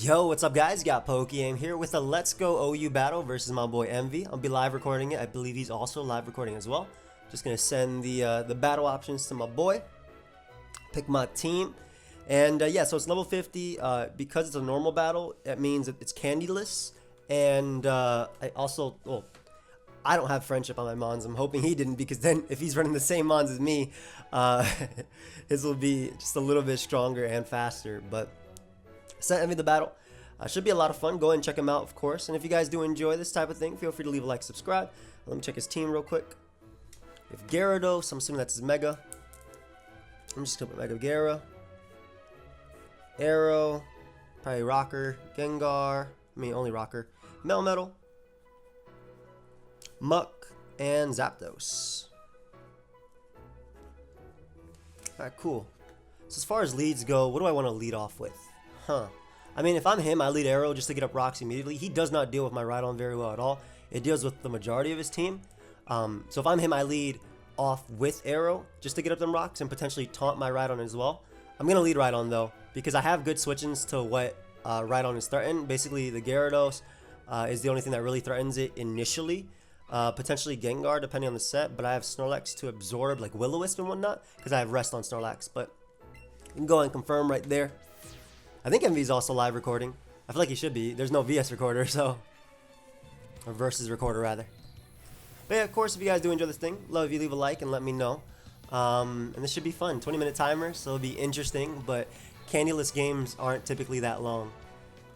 Yo, what's up guys? Got pokeaim here with a Let's Go OU battle versus my boy Envy. I'll be live recording it. I believe he's also live recording as well. Just gonna send the battle options to my boy. Pick my team. And yeah, so it's level 50. Because it's a normal battle, it means that it's candyless. And I also, well, I don't have friendship on my mons. I'm hoping he didn't, because then if he's running the same mons as me, his will be just a little bit stronger and faster. But sent Envy the battle. Should be a lot of fun. Go ahead and check him out, of course. And if you guys do enjoy this type of thing, feel free to leave a like, subscribe. Let me check his team real quick. We have Gyarados. I'm assuming that's his Mega. I'm just gonna put Mega Gyara. Arrow. Probably Rocker. Gengar. I mean, only Rocker. Melmetal. Muck. And Zapdos. Alright, cool. So as far as leads go, what do I want to lead off with? I mean, if I'm him, I lead Arrow just to get up rocks immediately. He does not deal with my Rhydon very well at all. It deals with the majority of his team. So if I'm him, I lead off with Arrow just to get up them rocks and potentially taunt my Rhydon as well. I'm going to lead Rhydon though, because I have good switch-ins to what Rhydon is threatened. Basically, the Gyarados is the only thing that really threatens it initially. Potentially Gengar, depending on the set, but I have Snorlax to absorb like Will-O-Wisp and whatnot, because I have Rest on Snorlax. But you can go and confirm right there. I think Envy's also live recording. I feel like he should be. There's no VS recorder, so... Or versus recorder, rather. But yeah, of course, if you guys do enjoy this thing, love if you leave a like and let me know. And this should be fun. 20-minute timer, so it'll be interesting, but candyless games aren't typically that long.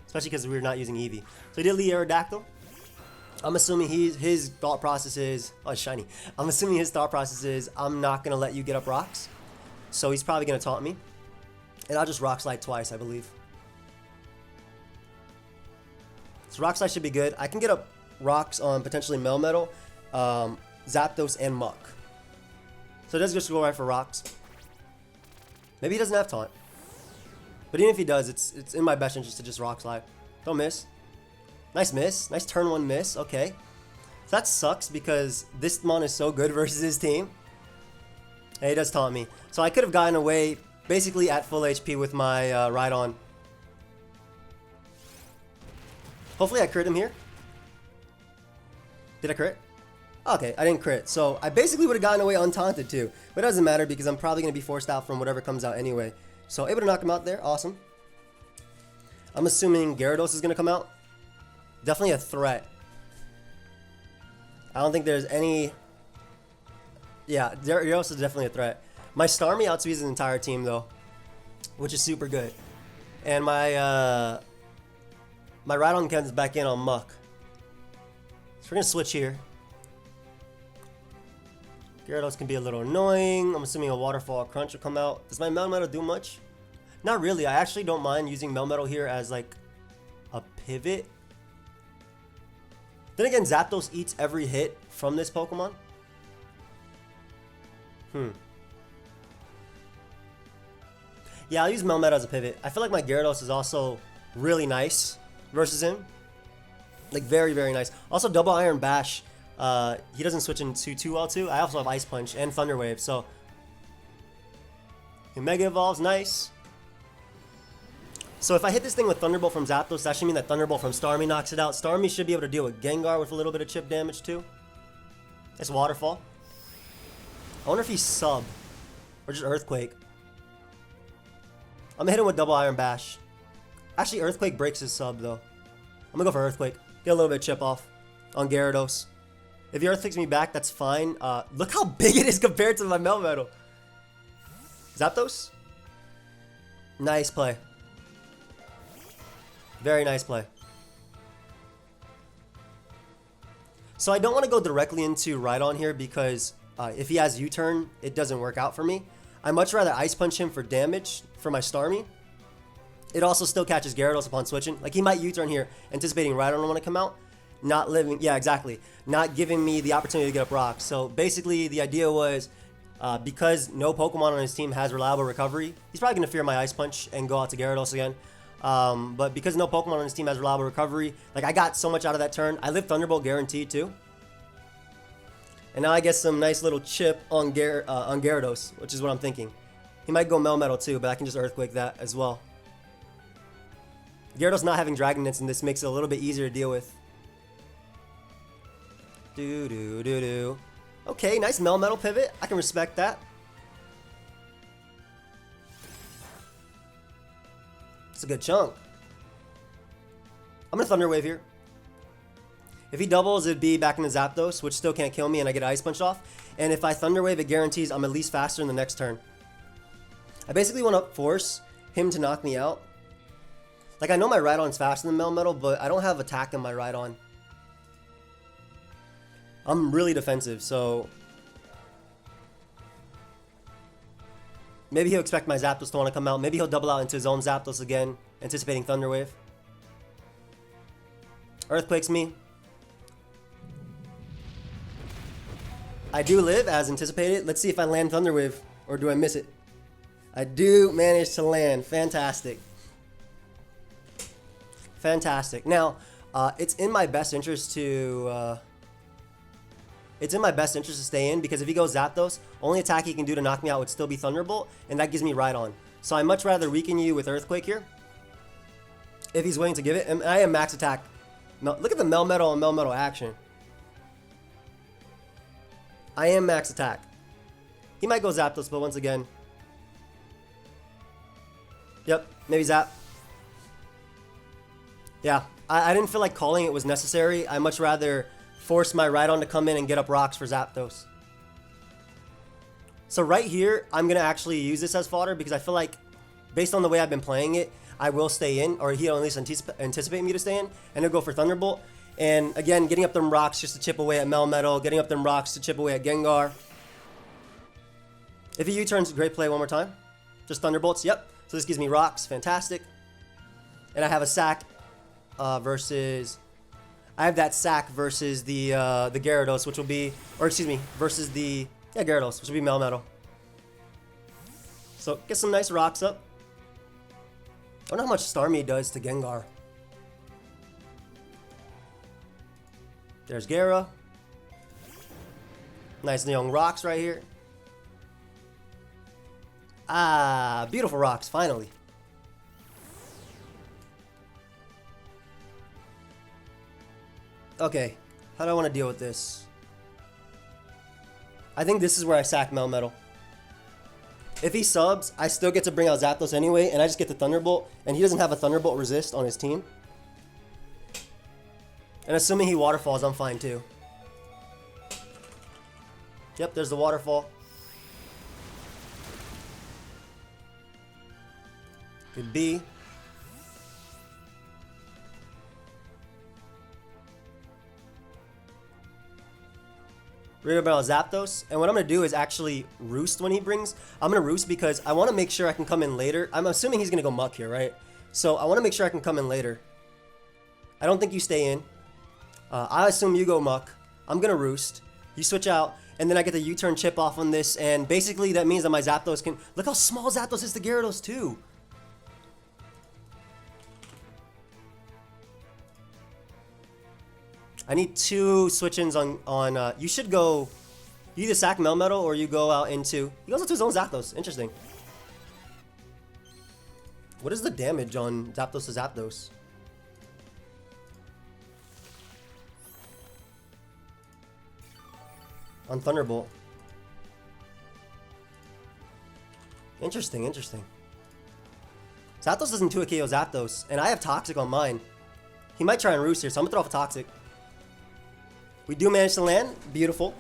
Especially because we're not using Eevee. So he did lead Aerodactyl. I'm assuming his thought process is... Oh, it's shiny. I'm assuming his thought process is, I'm not going to let you get up rocks. So he's probably going to taunt me. And I'll just Rock Slide twice, I believe. So Rock Slide should be good. I can get up rocks on potentially Melmetal, Zapdos, and Muck. So it does just go right for rocks. Maybe he doesn't have taunt. But even if he does, it's in my best interest to just Rock Slide. Don't miss. Nice miss. Nice turn one miss. Okay. So that sucks because this mon is so good versus his team. And he does taunt me. So I could have gotten away basically at full HP with my Rhydon. Hopefully I crit him here. Did I crit? Okay, I didn't crit. So I basically would have gotten away untaunted too. But it doesn't matter because I'm probably going to be forced out from whatever comes out anyway. So able to knock him out there. Awesome. I'm assuming Gyarados is going to come out. Definitely a threat. I don't think there's any... Yeah, Gyarados is definitely a threat. My Starmie outspeeds his entire team though, which is super good. And my my Rhydon comes back in on Muck. So we're gonna switch here. Gyarados can be a little annoying. I'm assuming a Waterfall Crunch will come out. Does my Melmetal do much? Not really. I actually don't mind using Melmetal here as like a pivot. Then again, Zapdos eats every hit from this Pokemon. Yeah, I'll use Melmetal as a pivot. I feel like my Gyarados is also really nice versus him. Like, very, very nice. Also, Double Iron Bash. He doesn't switch into too well, too. I also have Ice Punch and Thunder Wave, so... Mega Evolve's nice. So if I hit this thing with Thunderbolt from Zapdos, that should mean that Thunderbolt from Starmie knocks it out. Starmie should be able to deal with Gengar with a little bit of chip damage, too. It's Waterfall. I wonder if he's Sub. Or just Earthquake. I'm gonna hit him with Double Iron Bash. Actually, Earthquake breaks his sub, though. I'm gonna go for Earthquake. Get a little bit of chip off on Gyarados. If he Earthquakes me back, that's fine. Look how big it is compared to my Melmetal. Zapdos? Nice play. Very nice play. So I don't want to go directly into Rhydon here because if he has U-turn, it doesn't work out for me. I'd much rather Ice Punch him for damage for my Starmie. It also still catches Gyarados upon switching. Like, he might U-turn here, anticipating Rhydon want to come out. Not living, yeah, exactly. Not giving me the opportunity to get up rocks. So basically, the idea was, because no Pokemon on his team has reliable recovery, he's probably going to fear my Ice Punch and go out to Gyarados again. But because no Pokemon on his team has reliable recovery, like, I got so much out of that turn. I live Thunderbolt guaranteed, too. And now I get some nice little chip on Gyarados, which is what I'm thinking. He might go Melmetal too, but I can just Earthquake that as well. Gyarados not having Dragon Dance in this makes it a little bit easier to deal with. Do. Okay, nice Melmetal pivot. I can respect that. It's a good chunk. I'm gonna Thunder Wave here. If he doubles, it'd be back into Zapdos, which still can't kill me, and I get Ice Punch off. And if I Thunder Wave, it guarantees I'm at least faster in the next turn. I basically want to force him to knock me out. Like, I know my Rhydon's faster than Melmetal, but I don't have attack in my Rhydon. I'm really defensive, so... maybe he'll expect my Zapdos to want to come out. Maybe he'll double out into his own Zapdos again, anticipating Thunder Wave. Earthquakes me. I do live as anticipated. Let's see if I land Thunder Wave, or do I miss it? I do manage to land. Fantastic. Fantastic. Now, it's in my best interest to... it's in my best interest to stay in, because if he goes Zapdos, only attack he can do to knock me out would still be Thunderbolt, and that gives me Rhydon. So I'd much rather weaken you with Earthquake here, if he's willing to give it. And I am max attack. Look at the Melmetal and Melmetal action. I am max attack. He might go Zapdos, but once again... yep, maybe Zap. Yeah, I didn't feel like calling it was necessary. I much rather force my Rhydon to come in and get up rocks for Zapdos. So right here, I'm going to actually use this as fodder, because I feel like, based on the way I've been playing it, I will stay in, or he'll at least anticipate me to stay in, and he'll go for Thunderbolt. And again, getting up them rocks just to chip away at Melmetal, getting up them rocks to chip away at Gengar. If he U-turns, great play one more time. Just Thunderbolts, yep. So this gives me rocks, fantastic. And I have a sack versus... I have that sack versus the Gyarados, which will be... or excuse me, versus the... yeah, Gyarados, which will be Melmetal. So get some nice rocks up. I wonder how much Starmie does to Gengar. There's Gyara. Nice young rocks right here. Ah, beautiful rocks, finally. Okay, how do I want to deal with this? I think this is where I sack Melmetal. If he subs, I still get to bring out Zapdos anyway, and I just get the Thunderbolt, and he doesn't have a Thunderbolt resist on his team. And assuming he waterfalls, I'm fine too. Yep, there's the waterfall. Good B. Read about Zapdos, and what I'm going to do is actually Roost when he brings. I'm going to Roost because I want to make sure I can come in later. I'm assuming he's going to go Muck here, right? So I want to make sure I can come in later. I don't think you stay in. I assume you go Muck. I'm going to Roost. You switch out, and then I get the U-turn chip off on this, and basically that means that my Zapdos can... look how small Zapdos is to Gyarados too. I need 2 switch-ins on you should go... you either sack Melmetal or you go out into... he goes into his own Zapdos. Interesting. What is the damage on Zapdos to Zapdos? On Thunderbolt. Interesting, interesting. Zapdos doesn't 2 KO Zapdos, and I have Toxic on mine. He might try and Roost here, so I'm gonna throw off a Toxic. We do manage to land. Beautiful.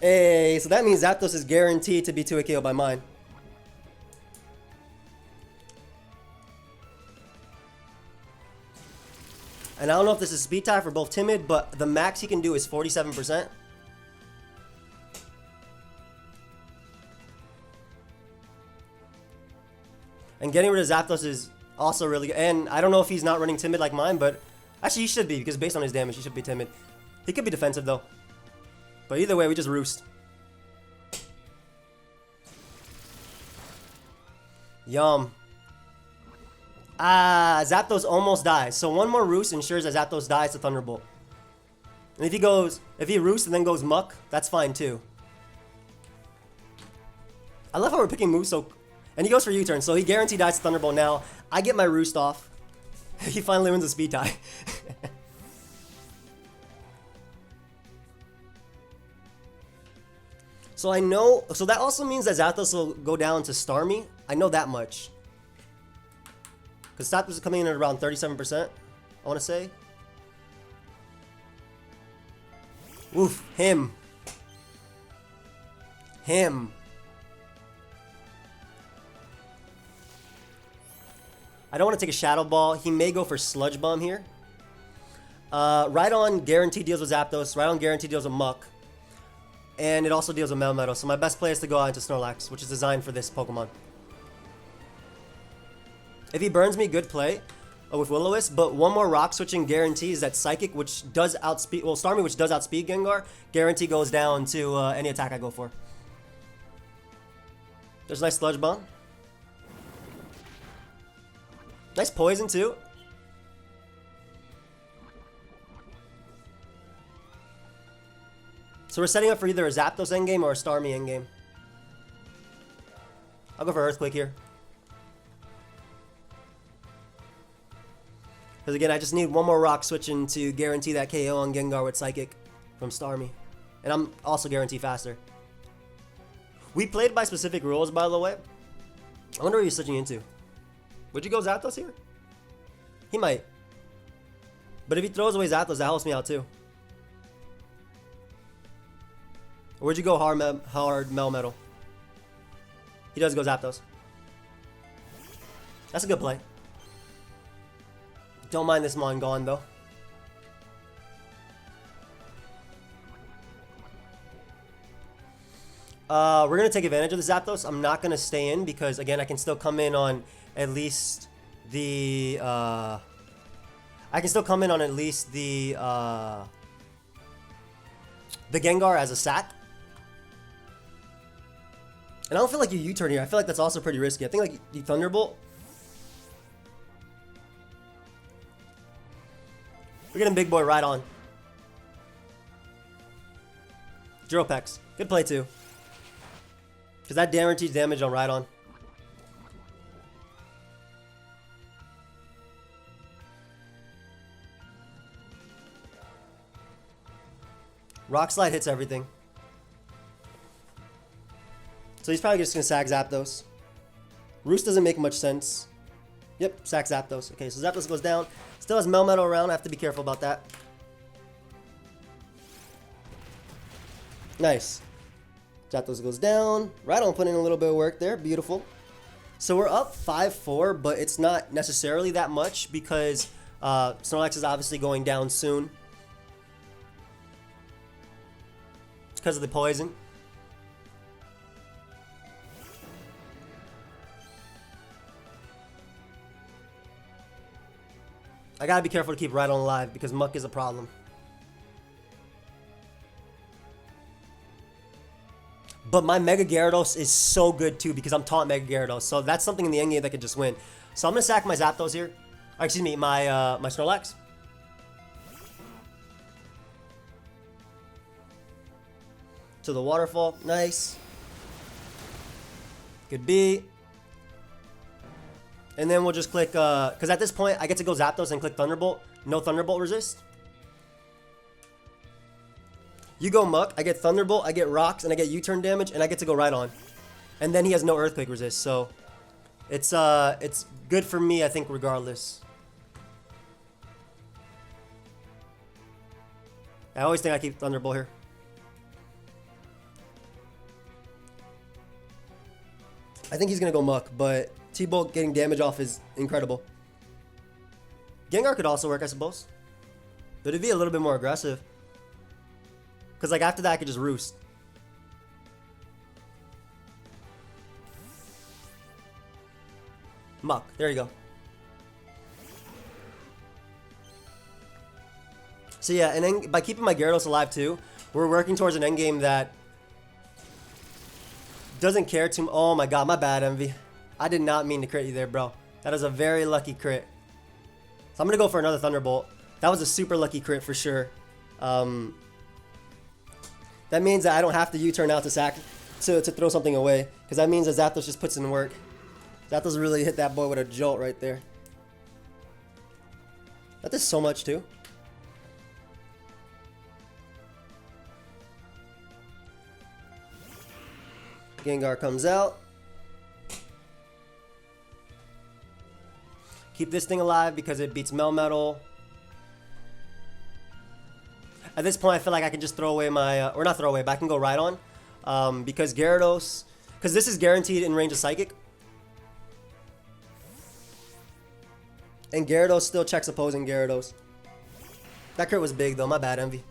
Hey, so that means Zapdos is guaranteed to be 2 KO by mine. And I don't know if this is speed tie for both Timid, but the max he can do is 47%. And getting rid of Zapdos is also really good. And I don't know if he's not running Timid like mine, but actually he should be, because based on his damage, he should be Timid. He could be defensive though. But either way, we just Roost. Yum. Ah, Zapdos almost dies. So one more Roost ensures that Zapdos dies to Thunderbolt. And if he Roosts and then goes Muck, that's fine too. I love how we're picking moves so... and he goes for U-turn, so he guaranteed dies to Thunderbolt now. I get my Roost off. He finally wins a speed tie. So I know, so that also means that Zapdos will go down to Starmie. I know that much. Because Zapdos is coming in at around 37%, I want to say. Oof, him. Him. I don't want to take a Shadow Ball. He may go for Sludge Bomb here. Rhydon guaranteed deals with Zapdos. Rhydon guaranteed deals with Muck. And it also deals with Melmetal. So my best play is to go out into Snorlax, which is designed for this Pokemon. If he burns me, good play with Will-O-Wisp. But one more Rock switching guarantees that Psychic, which does outspeed, well, Starmie, which does outspeed Gengar, guarantee goes down to any attack I go for. There's a nice Sludge Bomb. Nice Poison too. So we're setting up for either a Zapdos endgame or a Starmie endgame. I'll go for Earthquake here. Because again, I just need one more Rock switching to guarantee that KO on Gengar with Psychic from Starmie. And I'm also guarantee faster. We played by specific rules, by the way. I wonder what he's switching into. Would you go Zapdos here? He might. But if he throws away Zapdos, that helps me out too. Or would you go hard Melmetal? He does go Zapdos. That's a good play. Don't mind this Mon gone though. We're going to take advantage of the Zapdos. I'm not going to stay in because, again, I can still come in on at least the... I can still come in on at least the Gengar as a sack. And I don't feel like you U-turn here. I feel like that's also pretty risky. I think like you Thunderbolt. We're getting big boy right on. Gyropex. Good play too. Because that guarantees damage on Rhydon. Rock Slide hits everything. So he's probably just going to sack Zapdos. Roost doesn't make much sense. Yep, sack Zapdos. Okay, so Zapdos goes down. Still has Melmetal around. I have to be careful about that. Nice. Zapdos goes down. Rhydon put in a little bit of work there. Beautiful. So we're up 5-4, but it's not necessarily that much because Snorlax is obviously going down soon. It's because of the poison. I gotta be careful to keep Rhydon alive because Muck is a problem. But my Mega Gyarados is so good too because I'm taunt Mega Gyarados. So that's something in the endgame that could just win. So I'm gonna sack my Zapdos here. Or excuse me, my Snorlax. To the waterfall. Nice. Good B. And then we'll just click, because at this point, I get to go Zapdos and click Thunderbolt. No Thunderbolt resist. You go Muck, I get Thunderbolt, I get Rocks, and I get U-turn damage, and I get to go Rhydon. And then he has no Earthquake resist, so it's good for me, I think, regardless. I always think I keep Thunderbolt here. I think he's going to go Muck, but T-Bolt getting damage off is incredible. Gengar could also work, I suppose. But it'd be a little bit more aggressive. Because like after that, I could just Roost. Muck. There you go. So yeah, and then by keeping my Gyarados alive too, we're working towards an endgame that doesn't care too. Oh my god, my bad, Envy. I did not mean to crit you there, bro. That is a very lucky crit. So I'm gonna go for another Thunderbolt. That was a super lucky crit for sure. That means that I don't have to U-turn out to sack to throw something away, because that means that Zapdos just puts in work. Zapdos really hit that boy with a jolt right there. That does so much too. Gengar comes out. Keep this thing alive because it beats Melmetal. At this point, I feel like I can just throw away my... or not throw away, but I can go right on. Because Gyarados... because this is guaranteed in range of Psychic. And Gyarados still checks opposing Gyarados. That crit was big though, my bad, Envy.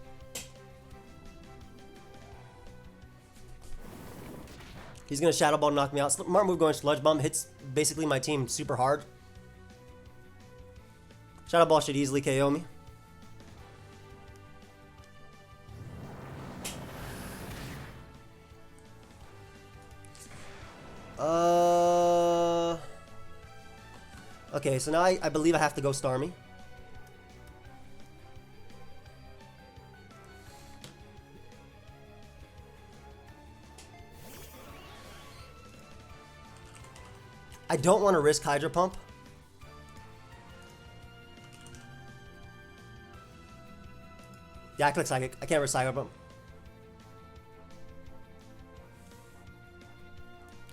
He's gonna Shadow Ball, knock me out. Smart move going Sludge Bomb, hits basically my team super hard. Shadow Ball should easily KO me. Okay, so now I believe I have to go Starmie. I don't want to risk Hydro Pump. Yeah, I click Psychic. I can't risk Hydro Pump.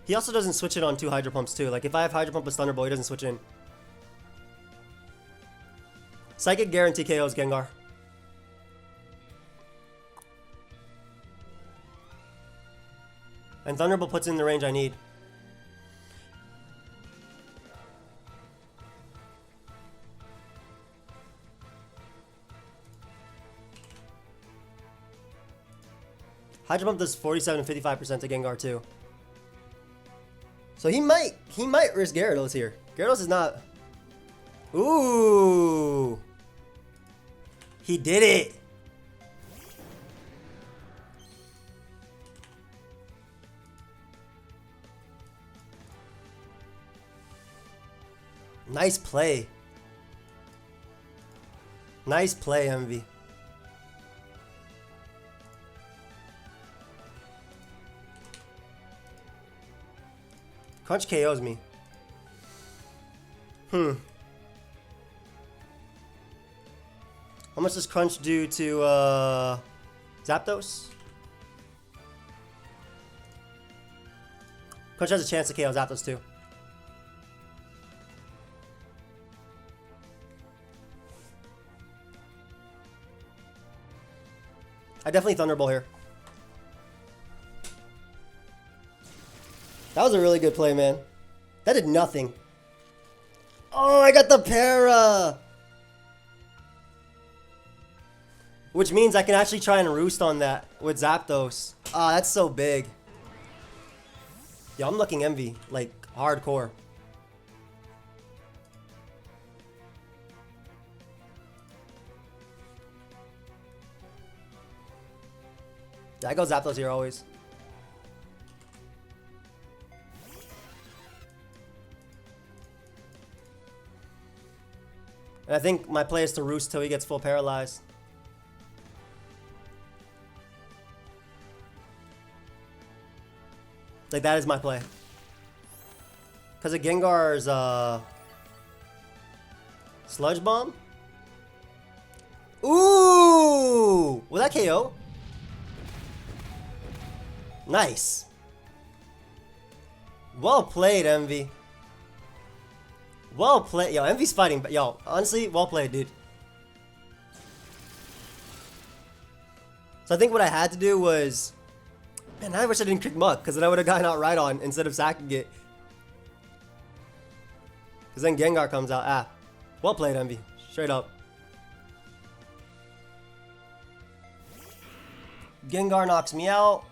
He also doesn't switch it on 2 Hydro Pumps too. Like if I have Hydro Pump with Thunderbolt, he doesn't switch in. Psychic guarantee KOs Gengar. And Thunderbolt puts in the range I need. Hydro Pump does 47 and 55% to Gengar too. So he might risk Gyarados here. Gyarados is not... Ooh! He did it! Nice play. Nice play, MV. Crunch KOs me. How much does Crunch do to Zapdos? Crunch has a chance to KO Zapdos too. I definitely Thunderbolt here. That was a really good play, man. That did nothing. Oh, I got the para! Which means I can actually try and roost on that with Zapdos. Ah, that's so big. Yo, I'm looking envy, like, hardcore. Yeah, I go Zapdos here always. And I think my play is to roost till he gets full paralyzed. Like, that is my play. Because of Gengar's Sludge Bomb? Ooh! Was that KO? Nice. Well played, Envy. Well played. Yo, Envy's fighting, but yo, honestly, well played, dude. So I think what I had to do was... Man, I wish I didn't kick Muck, because then I would have gotten out right on instead of sacking it. Because then Gengar comes out. Ah. Well played, Envy. Straight up. Gengar knocks me out.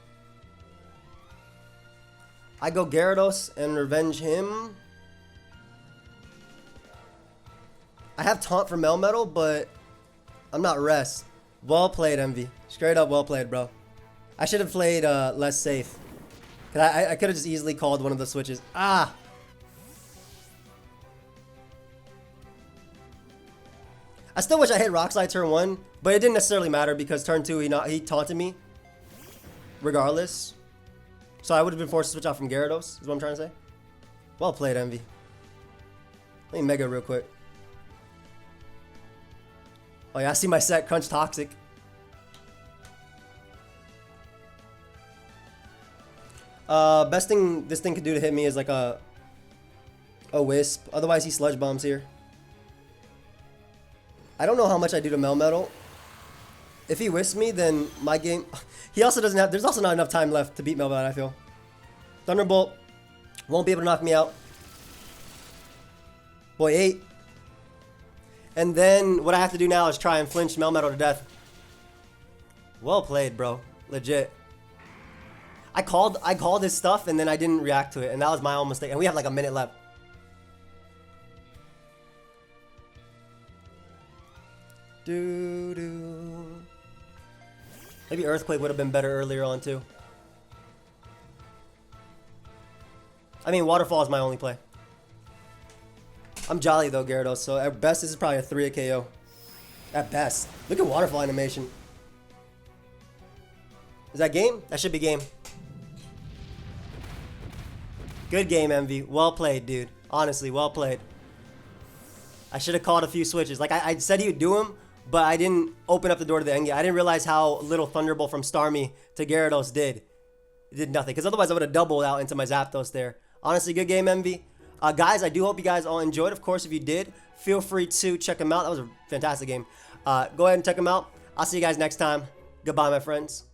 I go Gyarados and revenge him. I have Taunt for Melmetal, but I'm not Rest. Well played, Envy. Straight up well played, bro. I should have played less safe. Cause I could have just easily called one of the switches. Ah! I still wish I hit Rock Slide turn 1, but it didn't necessarily matter because turn 2 he taunted me. Regardless. So I would have been forced to switch out from Gyarados, is what I'm trying to say. Well played, Envy. Let me Mega real quick. Oh yeah, I see my set. Crunch Toxic. Best thing this thing could do to hit me is like a Wisp. Otherwise, he Sludge Bombs here. I don't know how much I do to Melmetal. If he Wisps me, then my game... He also doesn't have... There's also not enough time left to beat Melmetal, I feel. Thunderbolt. Won't be able to knock me out. Boy, 8. And then what I have to do now is try and flinch Melmetal to death. Well played, bro. Legit. I called his stuff and then I didn't react to it. And that was my own mistake. And we have like a minute left. Maybe Earthquake would have been better earlier on too. I mean, Waterfall is my only play. I'm jolly though, Gyarados, so at best this is probably a 3 KO. At best. Look at Waterfall animation. Is that game? That should be game. Good game, MV. Well played, dude. Honestly, well played. I should have called a few switches. Like, I said he would do them, but I didn't open up the door to the end game. I didn't realize how little Thunderbolt from Starmie to Gyarados did. It did nothing, because otherwise I would have doubled out into my Zapdos there. Honestly, good game, MV. Guys, I do hope you guys all enjoyed. Of course, if you did, feel free to check them out. That was a fantastic game. Go ahead and check them out. I'll see you guys next time. Goodbye, my friends.